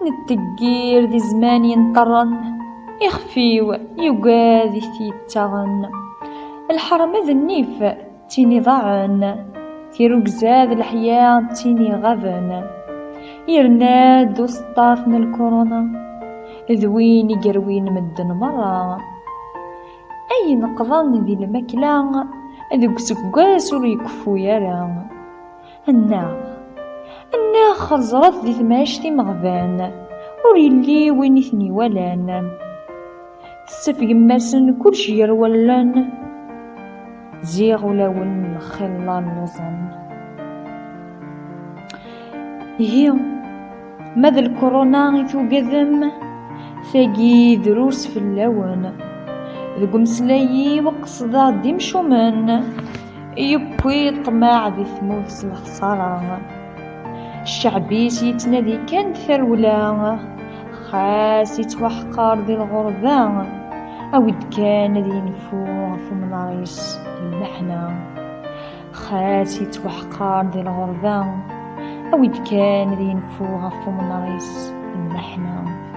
نتقير ذي زمان ينطرن يخفيو يقاذي يتغن الحرم ذا النيف تيني ضاعن تيروك زاد الحياة تيني غبن يرناد وسطاف من الكورونا ذوين يقروين مدن مرة أي نقضان ذي المكلا ذوك سكاس ور يكفو يرا الناغ خزرت ذي ثماشتي مغبان ور يلي وين يثني ولان تسفق ماسن كلشي يرولان زيغ ولاون خلا الوزن هي ماذا الكورونا توقذم ثاقي دروس في اللون ذو مسلايي وقصدا ديمشومن يبوي طماع ذي ثموث الخسارة الشعبي سيتنادي كان ثرولة خاس يتوحقر ذي الغربة أود كان ذي نفوغ في مناريس المحنة خاس يتوحقر ذي الغربة أود كان ذي نفوغ في مناريس المحنة